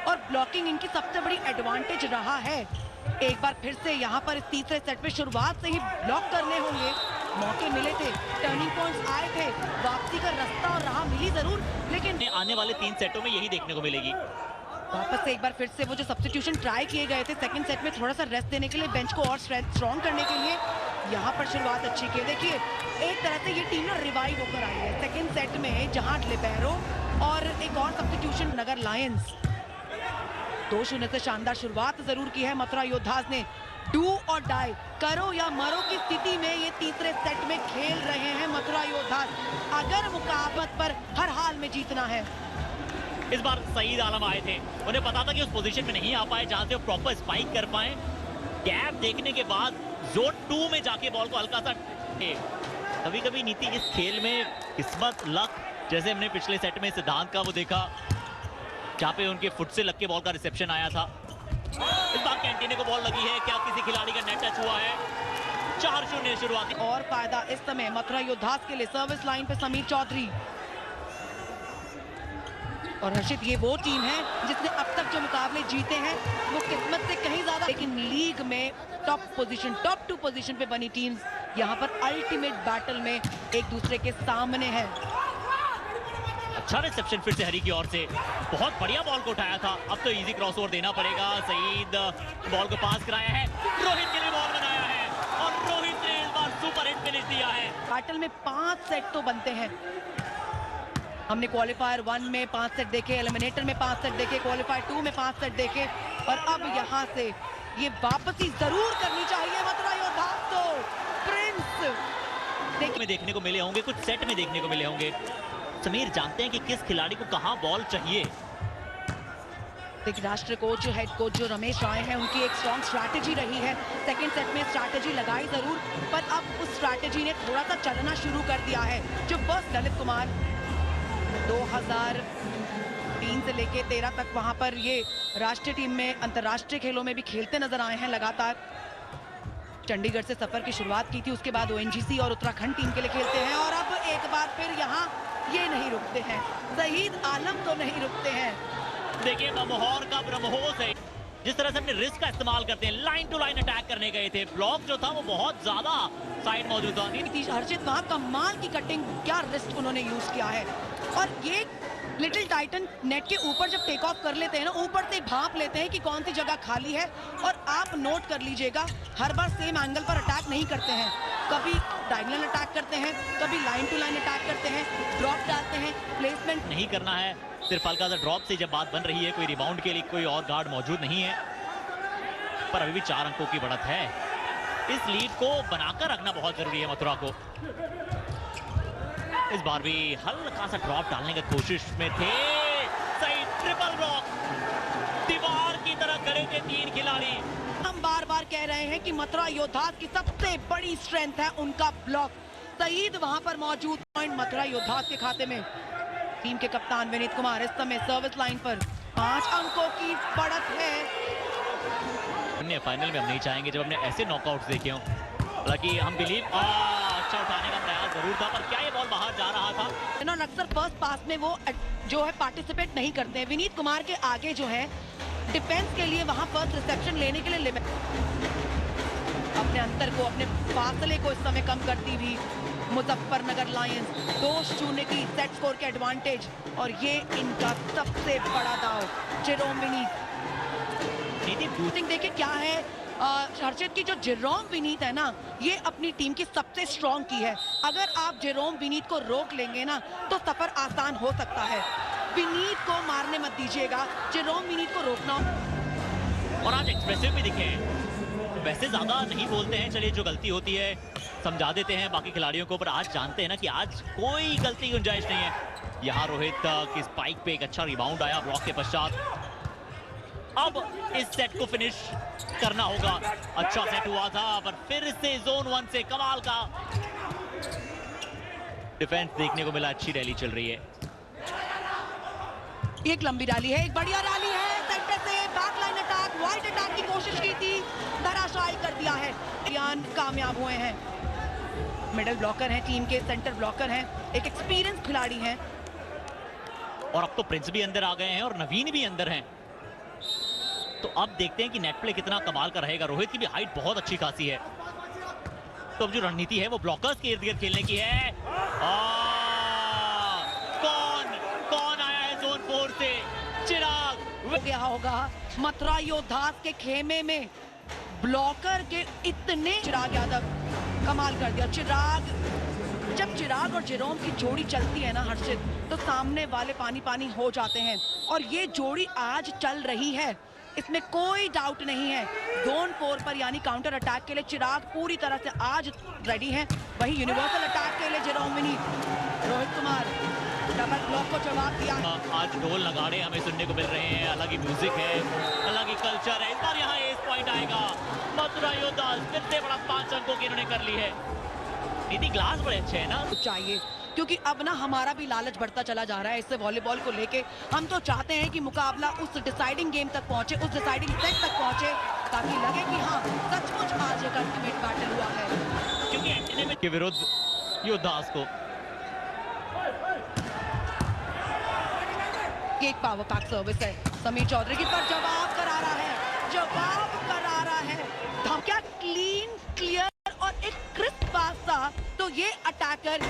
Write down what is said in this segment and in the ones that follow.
और ब्लॉकिंग इनकी सबसे बड़ी एडवांटेज रहा है। एक बार फिर से यहाँ पर इस तीसरे सेट में शुरुआत से ही ब्लॉक करने होंगे। मौके मिले थे, टर्निंग पॉइंट्स आए थे, वापसी का रास्ता और राह मिली जरूर, लेकिन आने वाले 3 सेटों में यही देखने को मिलेगी। वापस से एक बार फिर से वो जो सब्स्टिट्यूशन ट्राई किए गए थे सेकंड सेट में, थोड़ा सा रेस्ट देने के लिए, बेंच को और स्ट्रॉन्ग करने के लिए, यहाँ पर शुरुआत अच्छी की। देखिए एक तरह से ये टीम ना रिवाइव होकर आई है सेकंड सेट में, जहां लिबेरो और एक और सब्स्टिट्यूशन नगर लायंस 2-0 से शानदार शुरुआत जरूर की है मथुरा योद्धास ने। डू और डाई, करो या मरो की स्थिति में ये तीसरे सेट में खेल रहे हैं मथुरा योद्धास, अगर मुकाबले पर हर हाल में जीतना है। इस बार सईद आलम आए थे, उन्हें पता था कि उस पोजीशन में नहीं आ पाए जहां से वो प्रॉपर स्पाइक कर पाए। गैप देखने के बाद जोन 2 में जाके बॉल को हल्का सा, कभी कभी नीति इस खेल में किस्मत, लक, जैसे हमने पिछले सेट में सिद्धांत का वो देखा जहां पे उनके फुट से लग के बॉल का रिसेप्शन आया था। इस बार कैंटीने को बॉल लगी है, क्या किसी खिलाड़ी का नेट टच हुआ है? 4-0 शुरुआती और फायदा इस समय मथुरा योद्धास के लिए। सर्विस लाइन पे समीर चौधरी और हर्षित, ये वो टीम है जिसने अब तक जो मुकाबले जीते हैं वो किस्मत से कहीं ज्यादा, लेकिन लीग में टॉप 2 पोजीशन पे बनी टीम्स यहाँ पर अल्टीमेट बैटल में एक दूसरे के सामने है। अच्छा रिसेप्शन फिर से हरी की ओर से, बहुत बढ़िया बॉल को उठाया था। अब तो इजी क्रॉस ओवर देना पड़ेगा। सईद बॉल को पास कराया है, रोहित के लिए बॉल बनाया है और रोहित ने इस बार सुपर हिट फिनिश दिया है। बैटल में 5 सेट तो बनते हैं। हमने क्वालिफायर 1 में 5 सेट देखे, एलिमिनेटर में 5 सेट देखे, क्वालिफायर 2 में 5 सेट देखे, और अब यहाँ से ये वापसी जरूर करनी चाहिए मथुरा योद्धास को। प्रिंस देखने को मिले होंगे, कुछ सेट में देखने को मिले होंगे। समीर जानते हैं कि किस खिलाड़ी को कहां बॉल चाहिए। एक राष्ट्रीय कोच, जो हेड कोच जो रमेश राय हैं, उनकी एक स्ट्रॉन्ग स्ट्रैटेजी रही है। सेकंड सेट में स्ट्रैटेजी लगाई जरूर, पर अब उस स्ट्रैटेजी ने थोड़ा सा चलना शुरू कर दिया है। जो बस ललित कुमार 2003 से लेके 13 तक वहां पर ये राष्ट्रीय टीम में, अंतर्राष्ट्रीय खेलों में भी खेलते नजर आए हैं लगातार। चंडीगढ़ से सफर की शुरुआत की थी, उसके बाद ओएनजीसी और उत्तराखंड टीम के लिए खेलते हैं, और अब एक बार फिर यहाँ ये नहीं रुकते हैं। सईद आलम तो नहीं रुकते हैं। देखिए बमहोर का ब्रह्मोस है, जिस तरह से अपने रिस्क का इस्तेमाल करते हैं। लाइन टू लाइन अटैक करने गए थे, ब्लॉक जो था वो बहुत ज्यादा साइड मौजूद था। हर्षित, वहां कमाल की कटिंग, क्या रिस्क उन्होंने यूज किया है। और ये लिटिल टाइटन नेट के ऊपर जब टेक ऑफ कर लेते हैं ना, ऊपर से भांप लेते हैं कि कौन सी जगह खाली है। और आप नोट कर लीजिएगा, हर बार सेम एंगल पर अटैक नहीं करते हैं। कभी डायगोनल अटैक करते हैं, कभी लाइन टू लाइन अटैक करते हैं, ड्रॉप डालते हैं, प्लेसमेंट नहीं करना है। सिर्फ हल्का सा ड्रॉप से जब बात बन रही है, कोई रिबाउंड के लिए कोई और गार्ड मौजूद नहीं है, पर अभी भी 4 अंकों की बढ़त है। इस लीड को बनाकर रखना बहुत जरूरी है मथुरा को। इस बार भी हल्का सा ड्रॉप डालने की कोशिश में थे। सही ट्रिपल ब्लॉक, दीवार की तरह खड़े थे 3 खिलाड़ी। हम बार बार कह रहे हैं कि मथुरा योद्धास की सबसे बड़ी स्ट्रेंथ है उनका ब्लॉक। सईद वहां पर मौजूद, पॉइंट मथुरा योद्धास के खाते में। टीम के कप्तान विनीत कुमार इस समय सर्विस लाइन पर। 5 अंकों की बढ़त है। फाइनल में हम नहीं चाहेंगे जब हमने ऐसे नॉकआउट्स देखे हों। हालांकि हम बिलीव, अच्छा उठाने का प्रयास जरूर था, पर क्या ये बॉल बाहर जा रहा था? अक्सर फर्स्ट पास में वो जो है पार्टिसिपेट नहीं करते हैं। विनीत कुमार के आगे जो है डिफेंस के लिए वहां फर्स्ट रिसेप्शन लेने के लिए अपने अंतर को, अपने फासले को इस समय कम करती हुई मुजफ्फरनगर लायंस 2-0 की सेट स्कोर के एडवांटेज, और ये इनका सबसे बड़ा दाव। जेरोम विनीत बूस्टिंग देखे क्या है हर्षित की, जो जेरोम विनीत है ना, ये अपनी टीम की सबसे स्ट्रॉन्ग की है। अगर आप जेरोम विनीत को रोक लेंगे ना, तो सफर आसान हो सकता है। विनीत को मारने मत दीजिएगा, जेरोम विनीत को रोकना। और आज एक्सप्रेसिव भी दिखे हैं, वैसे ज्यादा नहीं बोलते हैं, चलिए जो गलती होती है समझा देते हैं बाकी खिलाड़ियों को, पर आज जानते हैं ना कि आज कोई गलती की गुंजाइश नहीं है। यहाँ रोहित की स्पाइक पे एक अच्छा रिबाउंड आया ब्लॉक के पश्चात। अब इस सेट को फिनिश करना होगा। अच्छा सेट हुआ था, पर फिर से जोन 1 से कमाल का डिफेंस देखने को मिला। अच्छी रैली चल रही है, एक लंबी रैली है, एक बढ़िया रैली है। सेंटर से back line attack, wide attack की कोशिश की थी, धराशायी कर दिया है। यान कामयाब हुए हैं। मिडल ब्लॉकर हैं टीम के, सेंटर ब्लॉकर हैं, एक एक्सपीरियंस खिलाड़ी हैं। और अब तो प्रिंस भी अंदर आ गए हैं और नवीन भी अंदर हैं। तो अब देखते हैं कि नेट प्ले कितना कमाल का रहेगा। रोहित की भी हाइट बहुत अच्छी खासी है, तो अब जो रणनीति है वो ब्लॉकर्स के इर्द गिर्द खेलने की है। कौन आया है जोन 4 से? चिराग हो गया होगा मथुरा योद्धास के खेमे में ब्लॉकर के इतने। चिराग यादव कमाल कर दिया। जब चिराग और जेरोम की जोड़ी चलती है ना हर्षित, तो सामने वाले पानी पानी हो जाते हैं, और ये जोड़ी आज चल रही है, इसमें कोई डाउट नहीं है। जोन 4 पर यानी काउंटर अटैक के लिए चिराग पूरी तरह से आज रेडी हैं। वही यूनिवर्सल अटैक के लिए Jerome Vineet, Rohit Kumar double block को जवाब दिया। आज ढोल नगाड़े हमें सुनने को मिल रहे हैं, अलग ही म्यूजिक है, अलग ही कल्चर है। इस बार यहाँ एस पॉइंट आएगा मथुरा योद्धास। फिर से बड़ा 5 अंकों की इन्होंने कर ली है। नीति ग्लास बड़े अच्छे हैं ना, चाहिए, क्योंकि अब ना हमारा भी लालच बढ़ता चला जा रहा है इससे वॉलीबॉल को लेके। हम तो चाहते हैं कि मुकाबला उस डिसाइडिंग गेम तक पहुंचे, उस डिसाइडिंग सेट तक पहुंचे, ताकि लगे कि हाँ सचमुच आज एक अल्टीमेट बैटल हुआ है। क्योंकि एंटनी के विरुद्ध योद्धास को एक पावर पैक सर्विस है समीर चौधरी की, पर जवाब करारा है। क्या क्लीन, क्लियर और एक क्रिस्प पास था। तो ये अटैकर,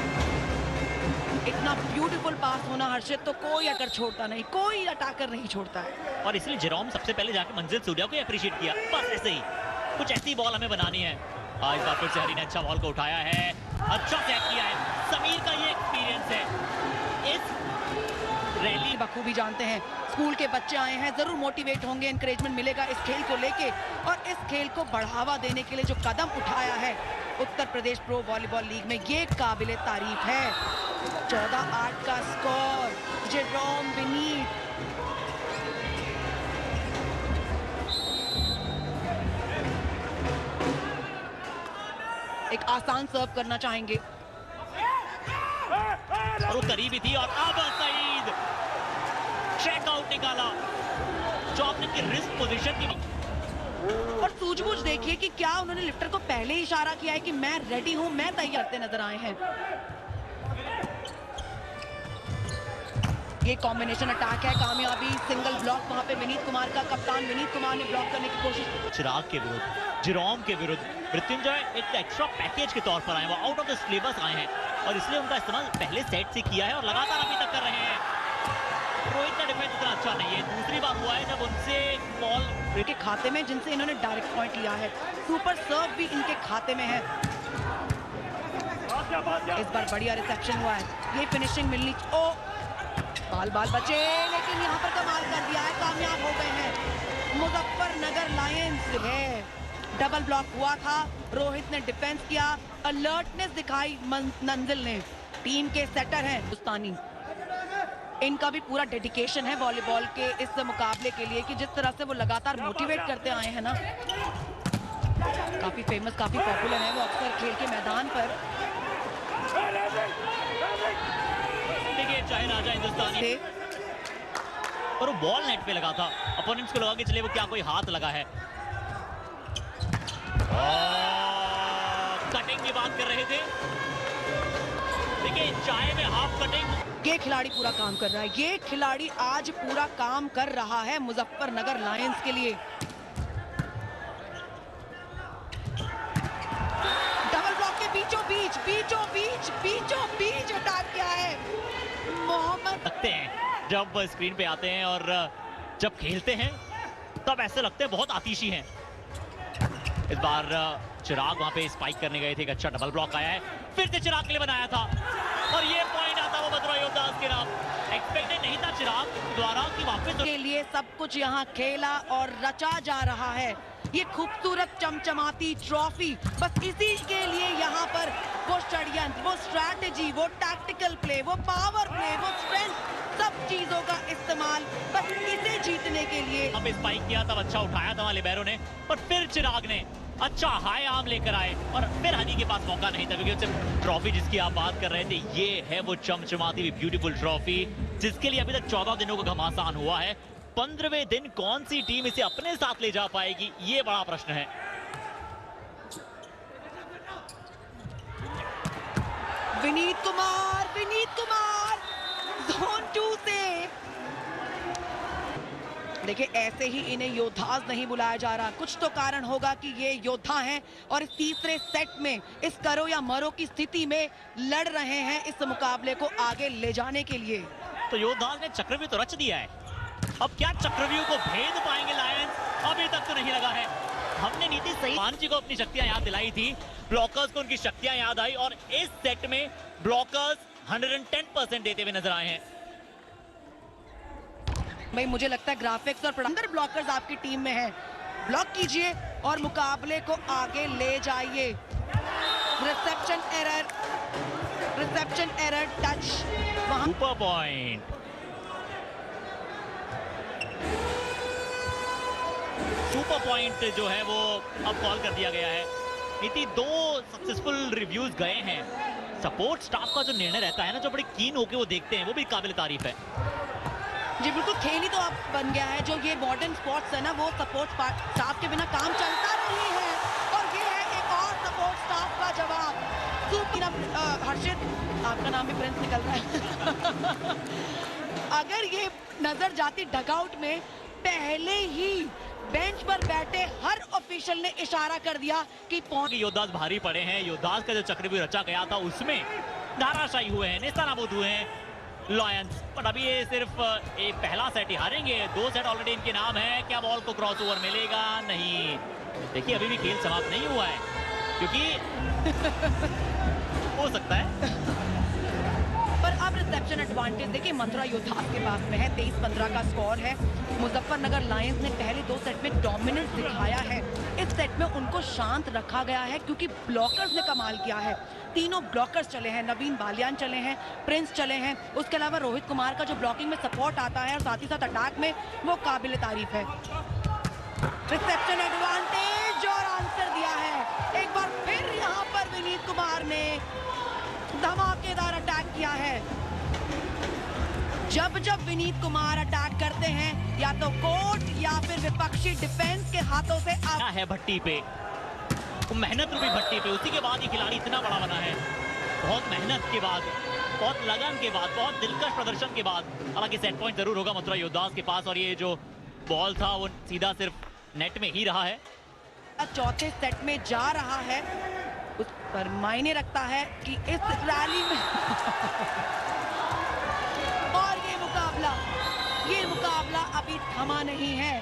इतना ब्यूटीफुल पास होना हर्षित, तो कोई अगर छोड़ता नहीं, कोई अटैकर नहीं छोड़ता है। और इसलिए जेरोम सबसे पहले जाके मंजिल सूर्या को अप्रिशिएट किया। बस ऐसे ही कुछ ऐसी बॉल हमें बनानी है। इस बार फिर से हरी ने अच्छा बॉल को उठाया है, अच्छा सेट किया है। समीर का ये एक्सपीरियंस है। इस रैली बखूबी जानते हैं, स्कूल के बच्चे आए हैं, जरूर मोटिवेट होंगे, एनकरेजमेंट मिलेगा इस खेल को लेके। और इस खेल को बढ़ावा देने के लिए जो कदम उठाया है Uttar Pradesh pro volleyball league में, ये काबिले तारीफ है। 14-8 का स्कोर, जेरोम विनीत। एक आसान सर्व करना चाहेंगे, और वो करीबी थी, और अब सईद चेकआउट निकाला जो आपने की रिस्क पोजीशन की। और सूझबूझ देखिए कि क्या उन्होंने लिफ्टर को पहले ही इशारा किया है कि मैं रेडी हूं, मैं तैयार करते नजर आए हैं। ये कॉम्बिनेशन अटैक है, कामयाबी, सिंगल ब्लॉक वहां पे विनीत कुमार का, कप्तान विनीत कुमार ने ब्लॉक करने की कोशिश की। चिराग के विरुद्ध, जेरोम के विरुद्ध मृत्युंजय एक एक्स्ट्रा पैकेज के तौर पर आए, वो आउट ऑफ द सिलेबस आए हैं, और इसलिए उनका इस्तेमाल पहले सेट से किया है और लगातार अभी तक कर रहे हैं। रोहित का डिफेंस इतना अच्छा नहीं है, दूसरी बार हुआ है जब उनसे बॉल के खाते में, जिनसे इन्होंने डायरेक्ट पॉइंट लिया है। सुपर सर्व भी इनके खाते में है। इस बार बढ़िया रिसेप्शन हुआ है, ये फिनिशिंग मिलनी। ओ बाल बचे, लेकिन यहाँ पर कमाल कर दिया है, कामयाब हो गए हैं मुजफ्फरनगर लायंस है। डबल ब्लॉक हुआ था, रोहित ने डिफेंस किया, अलर्टनेस दिखाई नंजिल ने। टीम के सेटर हैं हिंदुस्तानी, इनका भी पूरा डेडिकेशन है वॉलीबॉल के इस मुकाबले के लिए, कि जिस तरह से वो लगातार मोटिवेट करते आए हैं ना। काफी फेमस, काफी पॉपुलर है वो अक्सर खेल के मैदान पर। देखिए चाहे राजा हिंदुस्तानी, और वो बॉल नेट पे लगा था, अपोनेंट्स को लगा कि चले वो क्या कोई हाथ लगा है। कटिंग की बात कर रहे थे, देखिए चाय में हाफ कटिंग। ये खिलाड़ी पूरा काम कर रहा है, ये खिलाड़ी आज पूरा काम कर रहा है मुजफ्फरनगर लायंस के लिए। डबल ब्लॉक के बीचों बीच अटैक किया है मोहम्मद। लगते हैं जब स्क्रीन पे आते हैं और जब खेलते हैं तब ऐसे लगते हैं बहुत आतिशी हैं। इस बार चिराग वहां पे स्पाइक करने गए थे, एक अच्छा डबल ब्लॉक आया है, फिर से चिराग के लिए बनाया था, और ये पॉइंट आता वो मथुरा योद्धास के नाम। एक्सपेक्टेड नहीं था चिराग द्वारा कि वापस के लिए सब कुछ यहाँ खेला और रचा जा रहा है। ये खूबसूरत चमचमाती ट्रॉफी, बस इसी के लिए यहाँ पर वो षड्यंत्र, वो स्ट्रैटेजी, वो टैक्टिकल प्ले, वो पावर प्ले, वो स्ट्रेंथ, सब चीजों का इस्तेमाल बस इसे जीतने के लिए। अब स्पाइक किया तब अच्छा उठाया था लिबेरो ने, पर फिर चिराग ने अच्छा हाई आर्म लेकर आए, और फिर हनी के पास मौका नहीं था, क्योंकि उससे ट्रॉफी जिसकी आप बात कर रहे थे, ये है वो चमचमाती हुई ब्यूटीफुल ट्रॉफी, जिसके लिए अभी तक 14 दिनों का घमासान हुआ है। 15वें दिन कौन सी टीम इसे अपने साथ ले जा पाएगी, ये बड़ा प्रश्न है। विनीत कुमार जोन 2 से देखिए ऐसे ही इन्हें योद्धास नहीं बुलाया जा रहा, कुछ तो कारण होगा कि ये योद्धा हैं और इस तीसरे सेट में इस करो या मरो की स्थिति में लड़ रहे हैं इस मुकाबले को आगे ले जाने के लिए। तो योद्धास ने चक्रव्यूह तो रच दिया है, अब क्या चक्रव्यूह को भेद पाएंगे लायंस? अभी तक तो नहीं लगा है। हमने नीति सही मानजी को अपनी शक्तियां याद दिलाई थी, ब्लॉकर्स को उनकी शक्तियां याद आई और इस सेट में ब्लॉकर्स 110% देते हुए नजर आए हैं। भाई मुझे लगता है ग्राफिक्स और अंदर ब्लॉकर्स आपकी टीम में है, ब्लॉक कीजिए और मुकाबले को आगे ले जाइए। रिसेप्शन एरर टच वहां सुपर पॉइंट, सुपर पॉइंट जो है वो अब कॉल कर दिया गया है। नीति 2 सक्सेसफुल रिव्यूज गए हैं। सपोर्ट स्टाफ का जो निर्णय रहता है ना, जो बड़ी कीन होके वो देखते हैं, वो भी काबिल तारीफ है। जी बिल्कुल, खेल ही तो अब बन गया है, जो ये मॉडर्न स्पोर्ट्स है ना, वो सपोर्ट स्टाफ के बिना काम चलता नहीं है। और ये है एक और सपोर्ट स्टाफ का जवाब। हर्षित, आपका नाम भी प्रिंस निकल रहा है। अगर ये नजर जाती डगआउट में, पहले ही बेंच पर बैठे हर ऑफिशियल ने इशारा कर दिया कि योद्धास भारी पड़े हैं। योद्धास का जो चक्रव्यूह रचा गया था उसमें धाराशायी हुए हैं, नेस्तनाबूद हुए हैं लायंस। बट अभी ये सिर्फ एक पहला सेट ही हारेंगे, 2 सेट ऑलरेडी इनके नाम है। क्या बॉल को क्रॉस ओवर मिलेगा? नहीं। देखिए अभी भी खेल समाप्त नहीं हुआ है, क्योंकि हो सकता है। पर अब रिसेप्शन एडवांटेज देखिए मथुरा योद्धास के पास में है, 23-15 का स्कोर है। मुजफ्फरनगर लायंस ने पहले 2 सेट में डोमिनेंस दिखाया है, इस सेट में उनको शांत रखा गया है क्योंकि ब्लॉकर्स ने कमाल किया है। तीनों ब्लॉकर्स चले हैं, नवीन बालियान चले हैं, प्रिंस चले हैं, उसके अलावा रोहित कुमार का जो ब्लॉकिंग में सपोर्ट आता है और साथ ही साथ अटैक में, वो काबिल तारीफ है। रिसेप्शन एडवांटेज और आंसर दिया है एक बार फिर यहाँ पर विनीत कुमार ने धमाकेदार अटैक किया है। जब जब विनीत कुमार अटैक करते हैं, या तो कोर्ट या फिर विपक्षी डिफेंस के हाथों से क्या है भट्टी पे, मेहनत रूपी भट्टी पे, उसी के बाद ये खिलाड़ी इतना बड़ा बना है। बहुत मेहनत के बाद, बहुत लगन के बाद, बहुत दिलकश प्रदर्शन के बाद। हालांकि सेट पॉइंट जरूर होगा मथुरा योद्धास के पास, और ये जो बॉल था वो सीधा सिर्फ नेट में ही रहा है। चौथे सेट में जा रहा है, उस पर मायने रखता है कि इस रैली में और ये मुकाबला अभी थमा नहीं है।